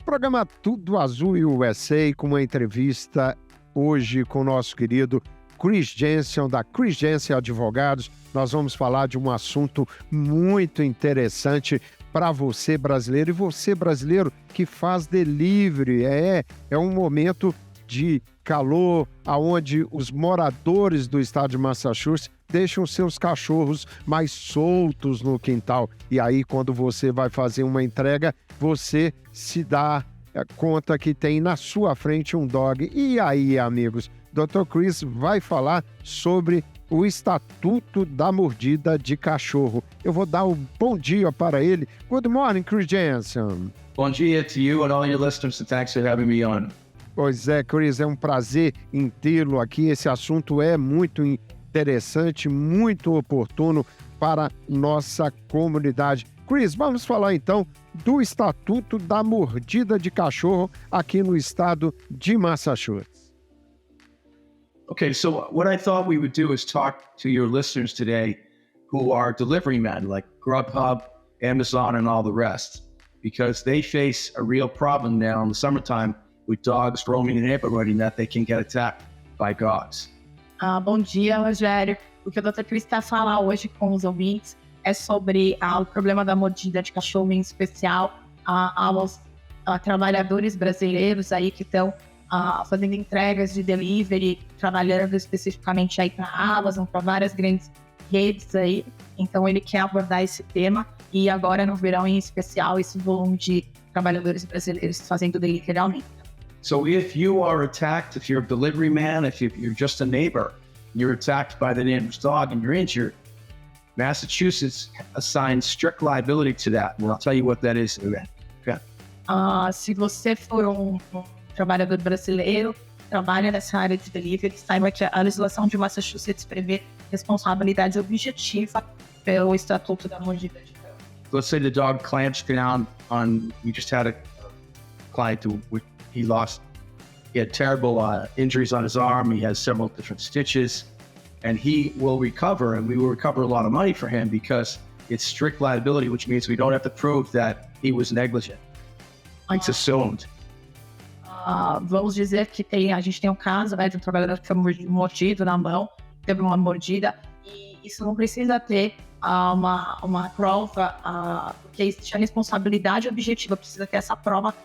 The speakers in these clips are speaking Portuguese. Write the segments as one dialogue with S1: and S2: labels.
S1: programa Tudo, Azul e Você, com uma entrevista hoje com o nosso querido Chris Jantzen, da Chris Jantzen Advogados. Nós vamos falar de um assunto muito interessante para você brasileiro, e você brasileiro que faz delivery. É um momento de calor, onde os moradores do estado de Massachusetts deixam seus cachorros mais soltos no quintal. E aí, quando você vai fazer uma entrega, você se dá conta que tem na sua frente um dog. E aí, amigos, Dr. Chris vai falar sobre o Estatuto da Mordida de Cachorro. Eu vou dar um bom dia para ele. Good morning, Chris Jantzen.
S2: Bom dia to you and all your listeners, and thanks for having me on.
S1: Pois é, Chris, é um prazer em tê-lo aqui. Esse assunto é muito interessante, muito oportuno para nossa comunidade. Chris, vamos falar então do Estatuto da Mordida de Cachorro aqui no estado de Massachusetts.
S2: Okay, so what I thought we would do is talk to your listeners today who are delivery men like Grubhub, Amazon, and all the rest, because they face a real problem now in the summertime with dogs roaming the neighborhood and that they can get attacked by dogs.
S3: Bom dia, Rogério. O que o Dr. Chris está falando hoje com os ouvintes é sobre o problema da mordida de cachorro, em especial aos trabalhadores brasileiros aí que estão fazendo entregas de delivery, trabalhando especificamente aí para a Amazon, para várias grandes redes aí. Então ele quer abordar esse tema, e agora no verão em especial esse volume de trabalhadores brasileiros fazendo delivery aumenta.
S2: So if you are attacked, if you're a delivery man, if you're just a neighbor, you're attacked by the neighbor's dog and you're injured, Massachusetts assigns strict liability to that. And I'll tell you what that is in a minute. Okay.
S3: Se você for um trabalhador brasileiro, trabalha nessa área de delivery, saiba que a legislação de Massachusetts prevê responsabilidade objetiva pelo Estatuto da Mordida de Cachorro.
S2: Let's say the dog clamps down on, we just had a client who he had terrible injuries on his arm. He has several different stitches, and he will recover, and we will recover a lot of money for him because it's strict liability, which means we don't have to prove that he was negligent. It's assumed.
S3: Vamos dizer que a gente tem um caso, né, de um trabalhador que foi mordido na mão, teve uma mordida, e isso não precisa ter uma prova, porque existe a responsabilidade objetiva, precisa ter essa prova,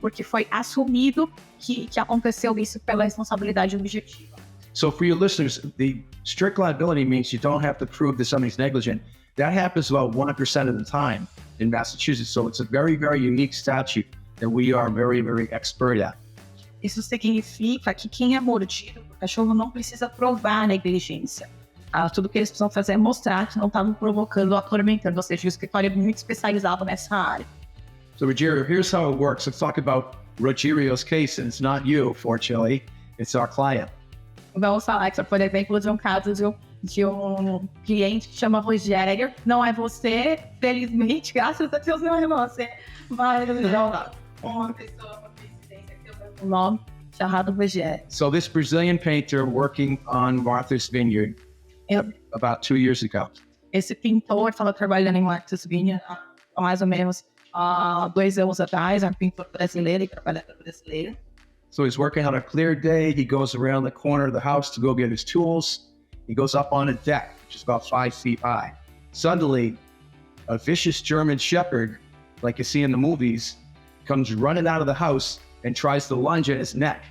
S3: porque foi assumido que aconteceu isso pela responsabilidade objetiva.
S2: So for your listeners, the strict liability means you don't have to prove that somebody's negligent. That happens about 1% of the time in Massachusetts, so it's a very, very unique statute that we are very, very expert at.
S3: Isso significa que quem é mordido por cachorro não precisa provar negligência. Tudo que eles precisam fazer é mostrar que não estavam provocando ou atormentando, ou seja, o escritório é muito especializado nessa área.
S2: So Rogerio, here's how it works. Let's talk about Rogerio's case, and it's not you, fortunately, it's our client.
S3: Vamos falar que, por exemplo, de um caso de um cliente que chama Rogério. Não é você, felizmente, graças a Deus não é você, mas uma pessoa, uma coincidência que tem o mesmo nome, chamado Rogério.
S2: So this Brazilian painter working on Martha's Vineyard about 2 years ago.
S3: Esse pintor estava trabalhando em Martha's Vineyard há mais ou menos 2 anos atrás, um pintor brasileiro e trabalhador brasileiro.
S2: So he's working on a clear day. He goes around the corner of the house to go get his tools. He goes up on a deck, which is about 5 feet high. Suddenly, a vicious German shepherd, like you see in the movies, comes running out of the house and tries to lunge at his neck.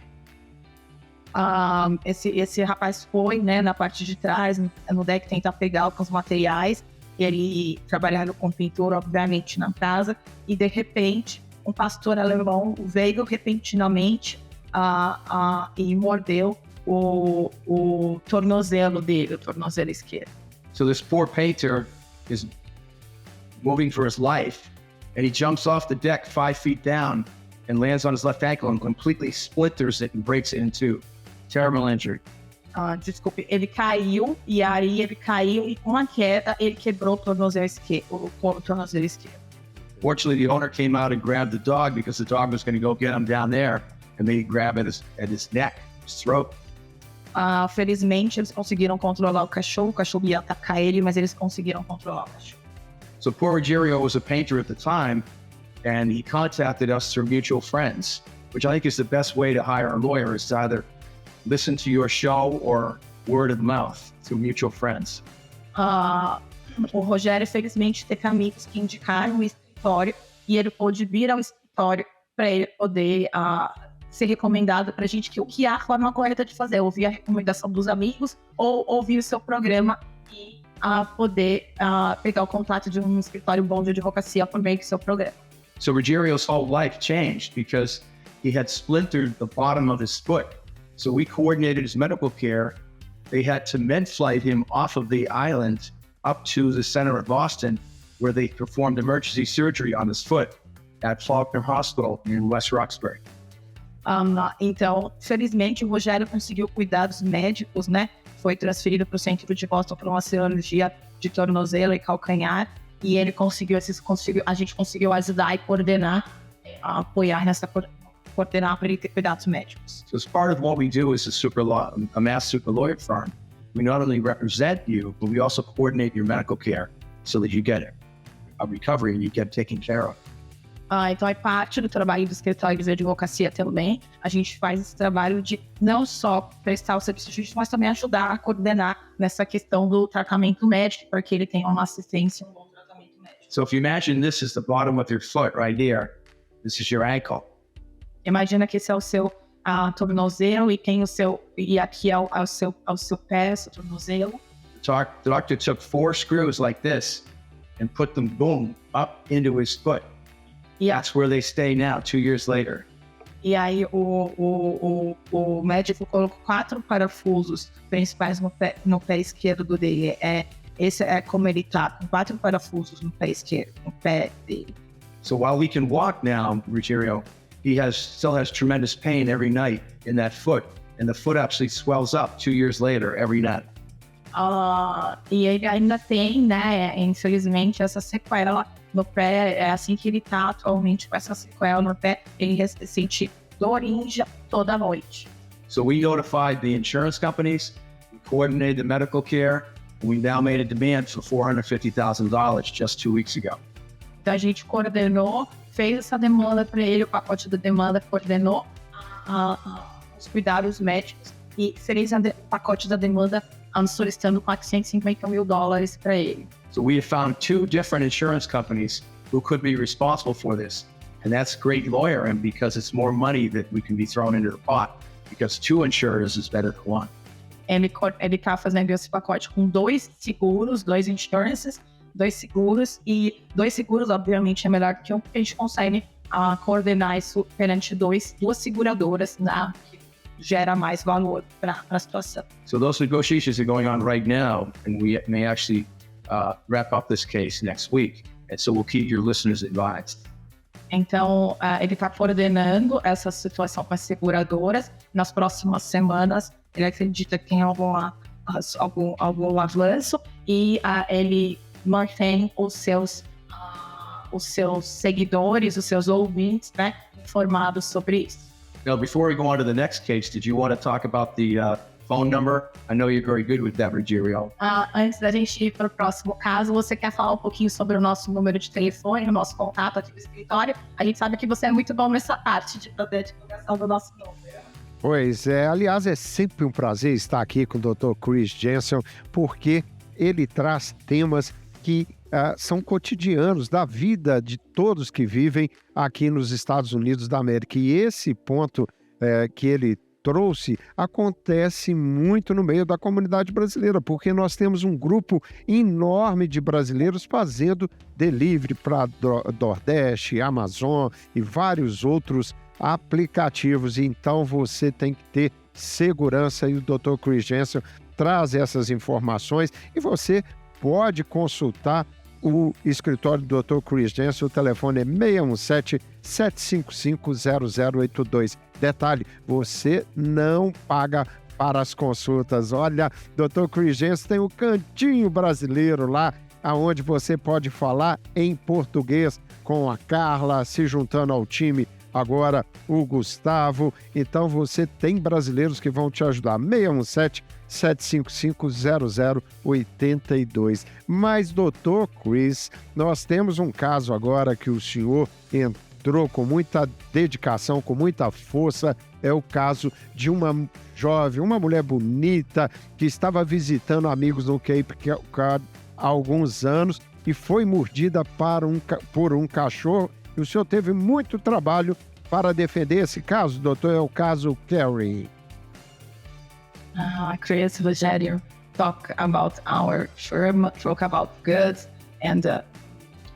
S3: Esse rapaz foi, né, na parte de trás, no deck, tentar pegar alguns materiais. Ele trabalhava com pintura, obviamente, na casa. E, de repente, um pastor alemão veio repentinamente e mordeu o tornozelo dele, o tornozelo esquerdo.
S2: So this poor painter is moving for his life, and he jumps off the deck 5 feet down and lands on his left ankle and completely splinters it and breaks it in two. Terrible injury.
S3: Desculpe, ele caiu, e com uma queda ele quebrou o tornozelo esquerdo.
S2: Fortunately, the owner came out and grabbed the dog because the dog was going to go get him down there, and they grabbed at his neck, his throat.
S3: Felizmente, eles conseguiram controlar o cachorro ia atacar ele, mas eles conseguiram controlar o cachorro.
S2: So poor Rogerio was a painter at the time, and he contacted us through mutual friends, which I think is the best way to hire a lawyer, is to either listen to your show or word of mouth through mutual friends.
S3: O Rogério, felizmente, teve amigos que indicaram o escritório e ele pôde vir ao escritório para ele poder ser recomendado para a gente que o que é a forma correta de fazer, ouvir a recomendação dos amigos ou ouvir o seu programa e poder pegar o contato de um escritório bom de advocacia por meio do seu programa.
S2: So Rogério's whole life changed because he had splintered the bottom of his foot. So we coordinated his medical care. They had to med flight him off of the island up to the center of Boston, where they performed emergency surgery on his foot at Faulkner Hospital in West Roxbury.
S3: Então, felizmente, o Rogério conseguiu cuidados médicos, né? Foi transferido para o centro de Boston para uma cirurgia de tornozelo e calcanhar, e ele a gente conseguiu ajudar e coordenar, apoiar coordenar para ele ter cuidados médicos.
S2: So as part of what we do as a mass super lawyer firm, we not only represent you, but we also coordinate your medical care so that you get a recovery and you get taken care of.
S3: Então é parte do trabalho do escritório de advocacia também. A gente faz esse trabalho de não só prestar o serviço jurídico, mas também ajudar a coordenar nessa questão do tratamento médico, para que ele tenha uma assistência, um bom tratamento médico.
S2: So if you imagine this is the bottom of your foot right here, this is your ankle.
S3: Imagina que esse é o seu tornozelo e aqui é o seu pé, seu tornozelo.
S2: The doctor took 4 screws like this and put them, boom, up into his foot. That's where they stay now, 2 years later.
S3: E aí o médico colocou 4 parafusos principais no pé esquerdo dele. Esse é como ele tá, com 4 parafusos no pé esquerdo, no pé dele.
S2: So while we can walk now, Ruggiero, he still has tremendous pain every night in that foot, and the foot actually swells up 2 years later every night.
S3: E ele ainda tem, né, infelizmente, essa sequela no pé. É assim que ele tá atualmente, com essa sequela no pé. Ele sente dor toda noite.
S2: So we notified the insurance companies, we coordinated the medical care, and we now made a demand for $450,000 just 2 weeks ago.
S3: Então a gente coordenou, fez essa demanda para ele, o pacote da demanda coordenou os cuidados médicos e fez o pacote da demanda solicitando $450 mil para ele.
S2: So we have found 2 different insurance companies who could be responsible for this. And that's great lawyering because it's more money that we can be thrown into the pot, because 2 insurers is better than 1.
S3: Ele está fazendo esse pacote com 2 seguros, 2 insurances, 2 seguros, e 2 seguros, obviamente, é melhor que um, porque a gente consegue coordenar isso perante 2 seguradoras, né, que gera mais valor para a situação.
S2: So those negotiations are going on right now, and we may actually wrap up this case next week. And so we'll keep your listeners advised.
S3: Então, ele está coordenando essa situação com as seguradoras. Nas próximas semanas, ele acredita que tem algum avanço e ele mantém os seus seguidores, os seus ouvintes, né, informados sobre isso.
S2: Now, before we go on to the next case, did you want to talk about the phone number? I know you're very good with that, Ruggiero.
S3: Antes da gente ir para o próximo caso, você quer falar um pouquinho sobre o nosso número de telefone, o nosso contato aqui no escritório? A gente sabe que você é muito bom nessa parte de fazer a divulgação do nosso número.
S1: Pois é, aliás, é sempre um prazer estar aqui com o Dr. Chris Jantzen, porque ele traz temas que são cotidianos da vida de todos que vivem aqui nos Estados Unidos da América. E esse ponto que ele trouxe acontece muito no meio da comunidade brasileira, porque nós temos um grupo enorme de brasileiros fazendo delivery para Nordeste, Amazon e vários outros aplicativos. Então você tem que ter segurança, e o Dr. Chris Jantzen traz essas informações, e você pode consultar o escritório do Dr. Chris Jantzen. O telefone é 617-755-0082. Detalhe, você não paga para as consultas. Olha, Dr. Chris Jantzen tem o cantinho brasileiro lá, onde você pode falar em português com a Carla, se juntando ao time agora o Gustavo. Então você tem brasileiros que vão te ajudar. 617-755-0082. Mas, doutor Chris, nós temos um caso agora que o senhor entrou com muita dedicação, com muita força. É o caso de uma jovem, uma mulher bonita, que estava visitando amigos no Cape Cod há alguns anos e foi mordida por um cachorro. E o senhor teve muito trabalho para defender esse caso, doutor. É o caso Carrie.
S3: Chris, Rogério, talk about our firm, talk about goods and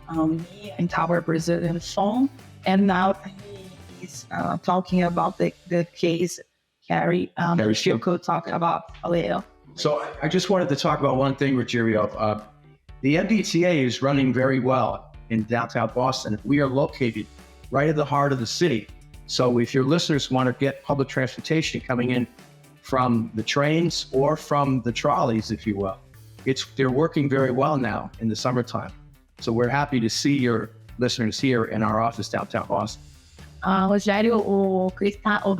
S3: me and our Brazilian phone. And now he's talking about the case, Carrie. You could talk about a little.
S2: So I just wanted to talk about one thing, Rogério. The MBTA is running very well in downtown Boston. We are located right at the heart of the city. So if your listeners want to get public transportation coming in from the trains or from the trolleys, if you will, they're working very well now in the summertime. So we're happy to see your listeners here in our office downtown Boston.
S3: Rogério, o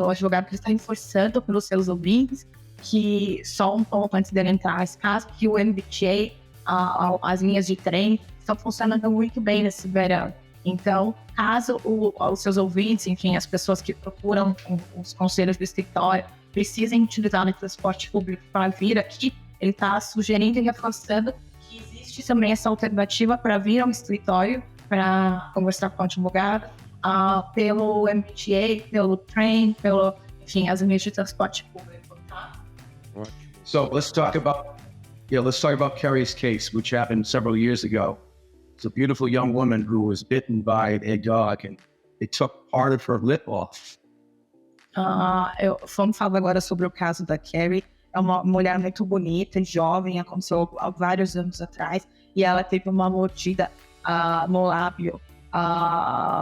S3: advogado está reforçando para os seus ouvintes que só um pouco antes dele entrar nesse caso, que o MBTA, as linhas de trem, estão funcionando muito bem nesse verão. Então, caso os seus ouvintes, enfim, as pessoas que procuram os conselhos do escritório, precisem utilizar o transporte público para vir aqui, ele está sugerindo e reforçando que existe também essa alternativa para vir ao escritório, para conversar com o advogado, pelo MBTA, pelo trem, enfim, as linhas de transporte público. Tá?
S2: So let's talk about Carrie's case, which happened several years ago. It's a beautiful young woman who was bitten by a dog and it took part of her lip off.
S3: Vamos falar agora sobre o caso da Carrie. É uma mulher muito bonita e jovem, aconteceu há vários anos atrás, e ela teve uma mordida no lábio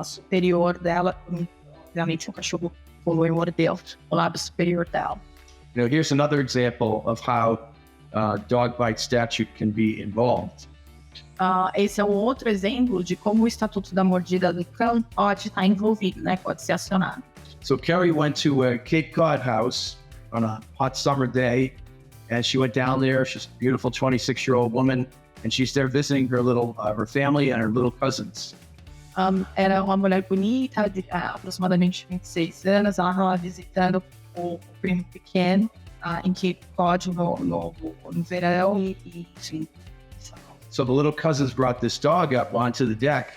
S3: superior dela. Obviamente, um cachorro pulou e mordeu o lábio superior dela.
S2: You know, here's another example of how dog bite statute can be involved.
S3: Esse é um outro exemplo de como o Estatuto da Mordida do Cão pode estar envolvido, né? Pode ser acionado.
S2: So Carrie went to a Cape Cod house on a hot summer day, and she went down there. She's a beautiful 26-year-old woman, and she's there visiting her family and her little cousins.
S3: Era uma mulher bonita, de aproximadamente 26 anos. Ela estava visitando o primo pequeno em Cape Cod no verão e enfim.
S2: So the little cousins brought this dog up onto the deck,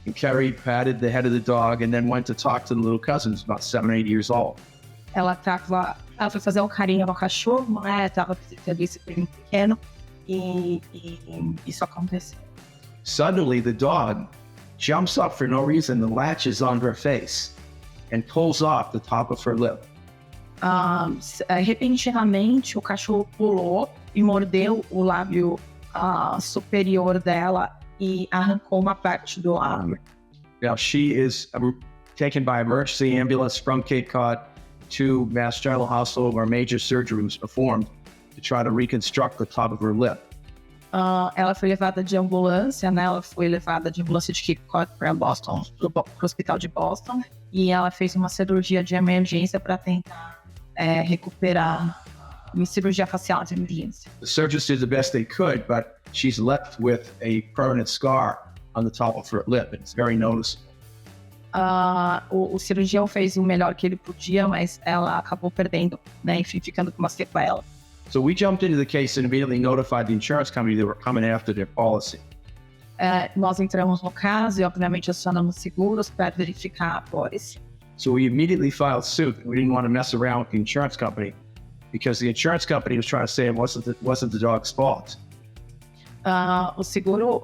S2: and Carrie patted the head of the dog and then went to talk to the little cousins, about 7 or 8 years old.
S3: Ela foi fazer um carinho no cachorro, né? Estava visitando esse primo pequeno e isso aconteceu.
S2: Suddenly, the dog jumps up for no reason, and latches on her face and pulls off the top of her lip.
S3: Repentinamente, o cachorro pulou e mordeu o lábio superior dela e arrancou uma parte do lábio.
S2: Now, she is taken by emergency ambulance from Cape Cod to Mass General Hospital, where major surgery was performed to try to reconstruct the top of her lip.
S3: Ela foi levada de ambulância, né? Ela foi levada de ambulância de Cape Cod para Boston, pro hospital de Boston, e ela fez uma cirurgia de emergência para tentar recuperar uma cirurgia facial de emergência.
S2: The surgeons did the best they could, but she's left with a permanent scar on the top of her lip, and it's very noticeable.
S3: O cirurgião fez o melhor que ele podia, mas ela acabou perdendo, né? Enfim, ficando com uma sequela.
S2: So we jumped into the case and immediately notified the insurance company they were coming after their policy.
S3: Nós entramos no caso e, obviamente, acionamos seguros para verificar a pólice.
S2: So we immediately filed suit. We didn't want to mess around with the insurance company because the insurance company was trying to say it wasn't the dog's fault.
S3: O seguro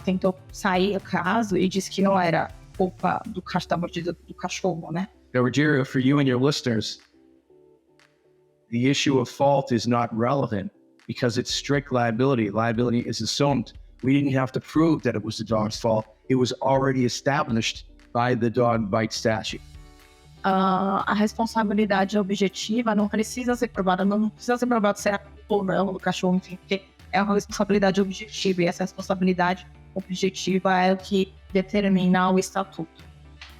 S3: tentou sair do caso e disse que não era culpa da mordida do cachorro, né?
S2: Now, Rogério, for you and your listeners, the issue of fault is not relevant because it's strict liability. Liability is assumed. We didn't have to prove that it was the dog's fault. It was already established by the dog bite statute.
S3: A responsabilidade objetiva não precisa ser provada, não precisa ser provado se é culpa ou não do cachorro, enfim, porque é uma responsabilidade objetiva, e essa responsabilidade objetiva é o que determina o estatuto.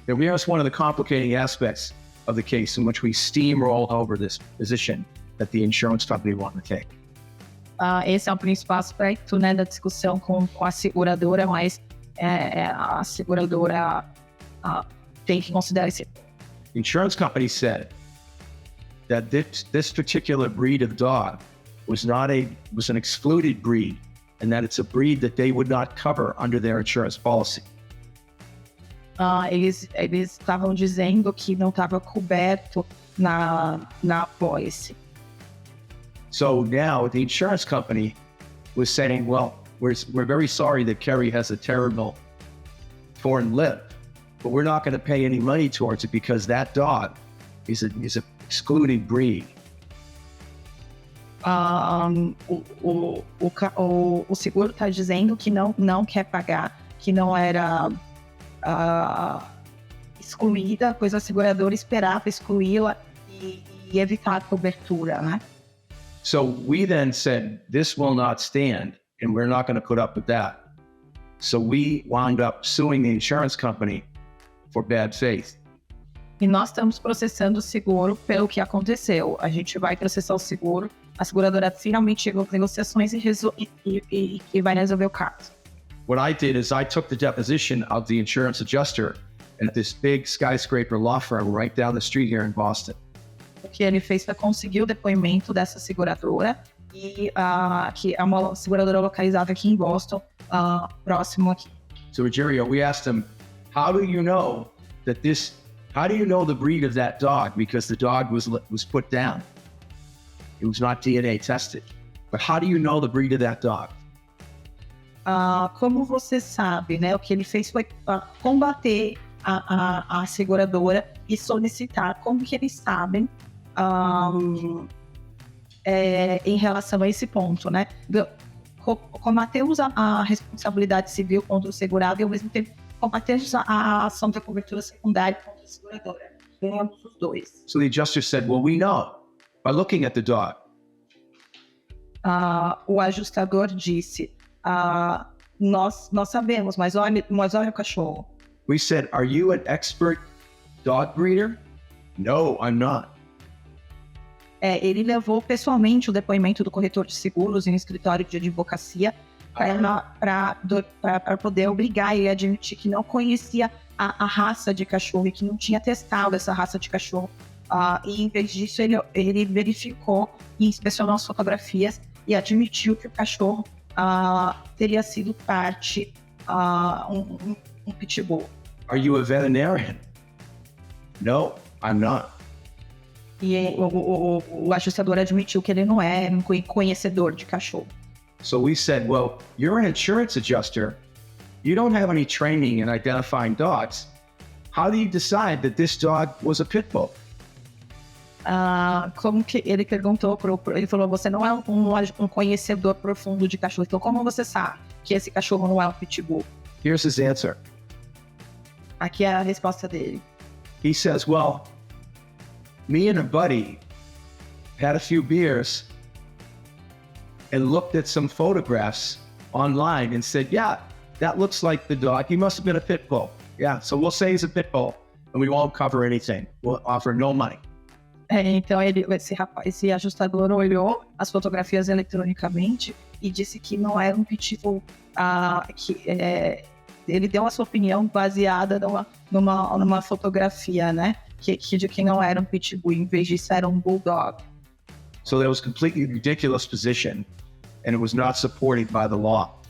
S2: And here's one of the complicating aspects of the case in which we steamroll over this position that the insurance company wanted to take.
S3: Esse é o principal aspecto, né, da discussão com a seguradora, mas a seguradora tem que considerar esse.
S2: The insurance company said that this particular breed of dog was an excluded breed, and that it's a breed that they would not cover under their insurance policy.
S3: Eles estavam dizendo que não estava coberto na policy.
S2: So now the insurance company was saying, well, we're very sorry that Kerry has a terrible foreign lip, but we're not going to pay any money towards it because that dog is an excluded breed.
S3: O seguro está dizendo que não quer pagar, que não era excluída, pois a seguradora esperava excluí-la e evitar a cobertura, né?
S2: So we then said, this will not stand, and we're not going to put up with that. So we wound up suing the insurance company for bad faith.
S3: E nós estamos processando o seguro pelo que aconteceu. A gente vai processar o seguro, a seguradora finalmente chegou às negociações e vai resolver o caso.
S2: What I did is I took the deposition of the insurance adjuster at this big skyscraper law firm right down the street here in Boston.
S3: O que ele fez foi conseguir o depoimento dessa seguradora, que é uma seguradora localizada aqui em Boston, próximo aqui.
S2: So, Rogerio, we asked him, how do you know the breed of that dog? Because the dog was put down. It was not DNA tested. But how do you know the breed of that dog?
S3: Como você sabe, né? O que ele fez foi combater a seguradora e solicitar como que eles sabem em relação a esse ponto, né? Combatemos a responsabilidade civil contra o segurado e ao mesmo tempo combatemos a ação da cobertura secundária contra a seguradora. Ganhamos os dois.
S2: So the adjuster said, well, we know by looking at the dog.
S3: O ajustador disse, nós sabemos, mas olha o cachorro.
S2: We said, are you an expert dog breeder? No, I'm not.
S3: Ele levou pessoalmente o depoimento do corretor de seguros em um escritório de advocacia para poder obrigar ele a admitir que não conhecia a raça de cachorro e que não tinha testado essa raça de cachorro. E em vez disso, ele verificou e inspecionou as fotografias e admitiu que o cachorro teria sido parte um pitbull.
S2: Are you a veterinarian? No, I'm not.
S3: E o ajustador admitiu que ele não é um conhecedor de cachorro.
S2: So we said, well, you're an insurance adjuster. You don't have any training in identifying dogs. How do you decide that this dog was a pit bull?
S3: Como que ele perguntou, ele falou, você não é um conhecedor profundo de cachorro, então como você sabe que esse cachorro não é um pitbull?
S2: Here's his answer.
S3: Aqui é a resposta dele.
S2: He says, well, me and a buddy had a few beers and looked at some photographs online and said, yeah, that looks like the dog. He must have been a pit bull. Yeah, so we'll say he's a pit bull and we won't cover anything. We'll offer no money.
S3: Então esse ajustador olhou as fotografias eletronicamente e disse que não era um pitbull, ele deu a sua opinião baseada numa fotografia, né? De que não era um pitbull, em vez disso era um bulldog.
S2: So that was a completely ridiculous position and it was not supported by the law.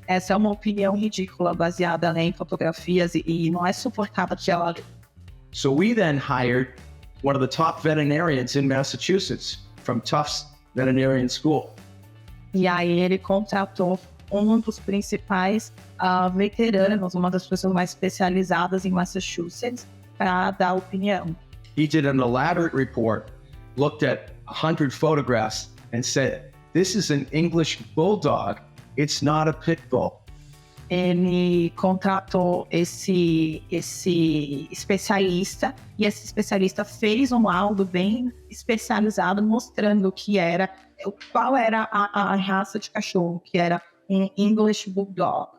S3: Essa é uma opinião ridícula baseada, né, em fotografias e não é suportada pela lei.
S2: So we then hired one of the top veterinarians in Massachusetts from Tufts Veterinarian School.
S3: E aí ele contratou um dos principais veteranos, uma das pessoas mais especializadas em Massachusetts, para dar opinião.
S2: He did an elaborate report, looked at 100 photographs and said, this is an English bulldog, it's not a pit bull.
S3: Ele contratou esse especialista e esse especialista fez um laudo bem especializado mostrando qual era a raça de cachorro, que era um English Bulldog.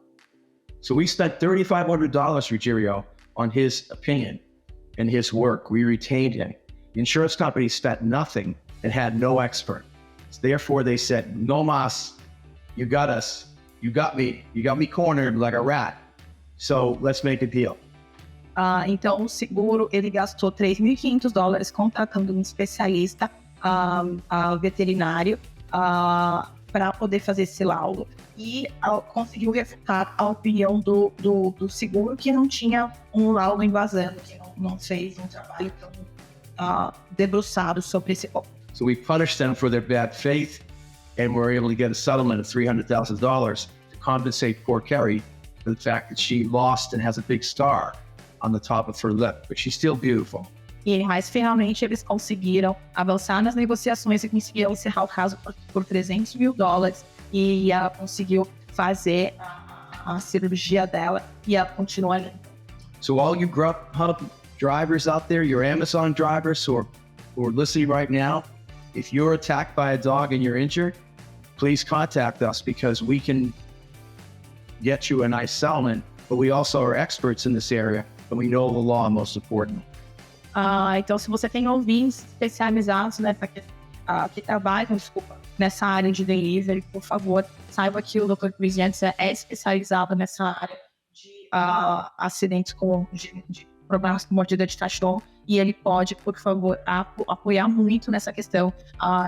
S2: So we spent $3,500, Rogerio, on his opinion and his work. We retained him. The insurance company spent nothing and had no expert. Therefore, they said, no mas, you got us. You got me cornered like a rat. So let's make a deal.
S3: Então, o seguro, ele gastou $3.500 contratando um especialista veterinário para poder fazer esse laudo e conseguiu refutar a opinião do seguro, que não tinha um laudo embasando, que não fez um trabalho tão debruçado sobre esse ponto.
S2: So we punished them for their bad faith, and we were able to get a settlement of $300,000 to compensate poor Carrie for the fact that she lost and has a big star on the top of her lip, but she's still beautiful.
S3: Mas finalmente eles conseguiram avançar nas negociações e conseguiram encerrar o caso por $300,000 e ela conseguiu fazer a cirurgia dela e ela continua limpa.
S2: So all you Grubhub drivers out there, your Amazon drivers who are listening right now, if you're attacked by a dog and you're injured, please contact us because we can get you a nice settlement, but we also are experts in this area and we know the law most important.
S3: Então, se você tem ouvintes especializados que trabalham, nessa área de delivery, por favor, saiba que o Dr. Chris Jantzen é especializado nessa área de acidentes de problemas com mordida de cachorro e ele pode, por favor, apoiar muito nessa questão.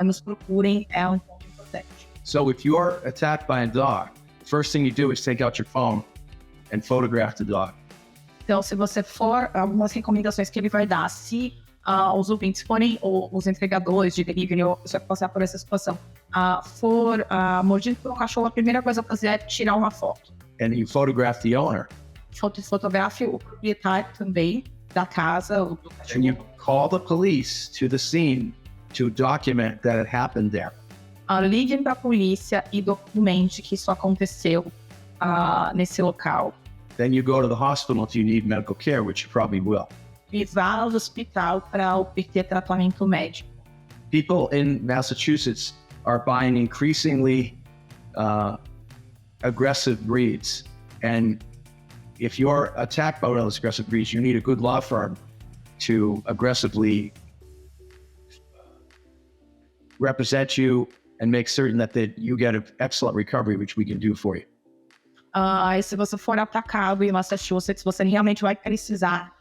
S3: Nos procurem, é um ponto importante.
S2: So if you're attacked by a dog, the first thing you do is take out your phone and photograph the dog.
S3: Então, se você for, algumas recomendações que ele vai dar, se os ouvintes forem, ou os entregadores de delivery, ou a pessoa que passar por essa situação, for mordido por um cachorro, a primeira coisa a fazer é tirar uma foto.
S2: And you photograph the owner.
S3: Fotografe o proprietário também da casa, ou do cachorro.
S2: And you call the police to the scene to document that it happened there.
S3: Ligue para a polícia e documente que isso aconteceu nesse local.
S2: Then you go to the hospital if you need medical care, which you probably will.
S3: E vá ao hospital para obter tratamento médico.
S2: People in Massachusetts are buying increasingly aggressive breeds. And if you're attacked by one of those aggressive breeds, you need a good law firm to aggressively represent you and make certain that you get an excellent recovery, which we can do for you.
S3: E se você for atacado em Massachusetts, você realmente vai precisar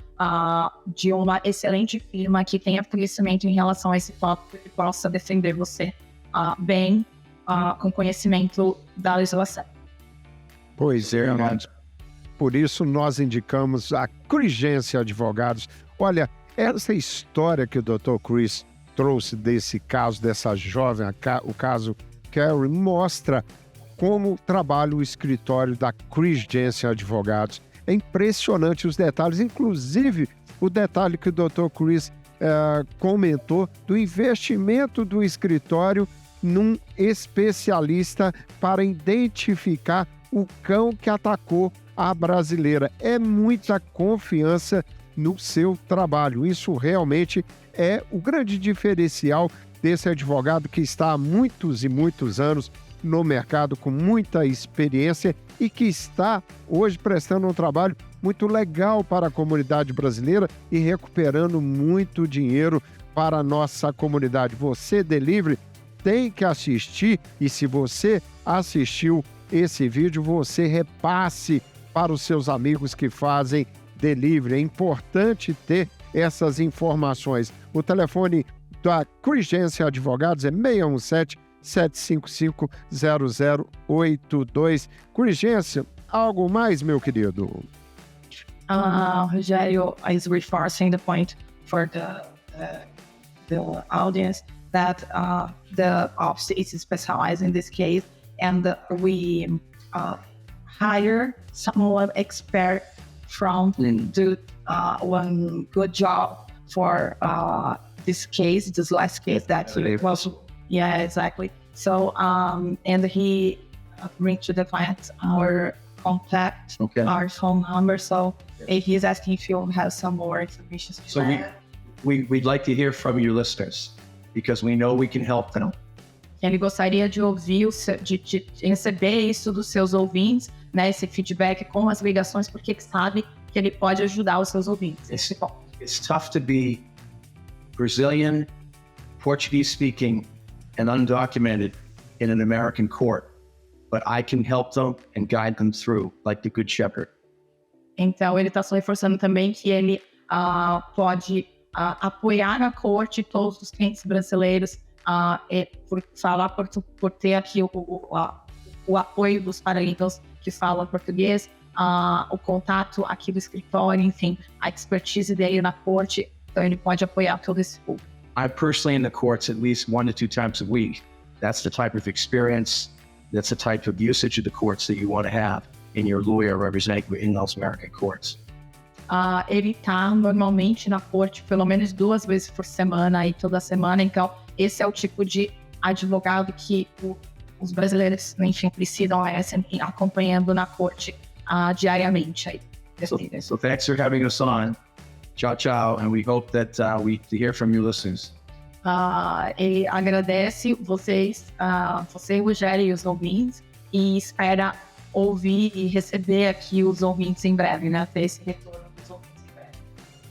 S3: de uma excelente firma que tenha conhecimento em relação a esse tópico e possa defender você bem, com conhecimento da legislação.
S1: Pois é, por isso nós indicamos a Chris Jantzen Advogados. Olha, essa história que o Dr. Chris trouxe desse caso, dessa jovem, o caso Carrie, mostra como trabalha o escritório da Chris Jantzen Advogados. É impressionante os detalhes, inclusive o detalhe que o Dr. Chris comentou do investimento do escritório num especialista para identificar o cão que atacou a brasileira. É muita confiança no seu trabalho. Isso realmente é o grande diferencial desse advogado que está há muitos e muitos anos no mercado, com muita experiência e que está hoje prestando um trabalho muito legal para a comunidade brasileira e recuperando muito dinheiro para a nossa comunidade. Você, delivery, tem que assistir e se você assistiu esse vídeo, você repasse para os seus amigos que fazem delivery. É importante ter essas informações. O telefone da Chris Jantzen Advogados é 617-755-0082. Chris Jantzen, algo mais, meu querido?
S3: Rogério is reinforcing the point for the audience that the office is specialized in this case, and we hire someone expert from do one good job for this case, this last case that was, yeah, exactly. So, and he bring to the client our contact, our phone number. So he's asking if you have some more information.
S2: So we'd like to hear from your listeners because we know we can help them.
S3: Ele gostaria de ouvir, de receber isso dos seus ouvintes, né, esse feedback com as ligações, porque sabe que ele pode ajudar os seus ouvintes.
S2: It's tough to be Brazilian, Portuguese speaking, and undocumented in an American court, but I can help them and guide them through like the Good Shepherd.
S3: Então, ele está só reforçando também que ele pode apoiar na corte todos os clientes brasileiros, por ter aqui o apoio dos paralegals que falam português, o contato aqui do escritório, enfim, a expertise dele na corte, então ele pode apoiar todo esse público.
S2: I'm personally in the courts at least 1 to 2 times a week. That's the type of experience, that's the type of usage of the courts that you want to have in your lawyer representing in those American courts.
S3: Ele está normalmente na corte pelo menos 2 vezes por semana, toda semana, então esse é o tipo de advogado que os brasileiros, enfim, precisam acompanhando na corte diariamente. Aí.
S2: So thanks for having us on. Ciao, ciao, and we hope that we hear from you listeners.
S3: Ele agradece você, Rogério, e os ouvintes, e espera ouvir e receber aqui os ouvintes em breve, né? Ter esse retorno dos ouvintes em breve.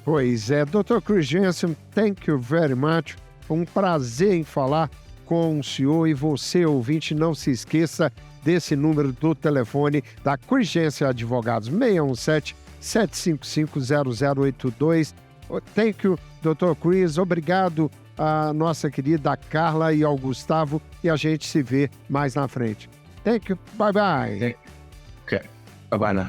S1: Pois é, Dr. Chris Jantzen, thank you very much. Foi um prazer em falar com o senhor, e você, ouvinte, não se esqueça desse número do telefone da Chris Jantzen Advogados, 617-755-0082. Thank you, Dr. Chris. Obrigado a nossa querida Carla e ao Gustavo, e a gente se vê mais na frente. Thank you. Bye-bye.
S2: Okay. Bye-bye now.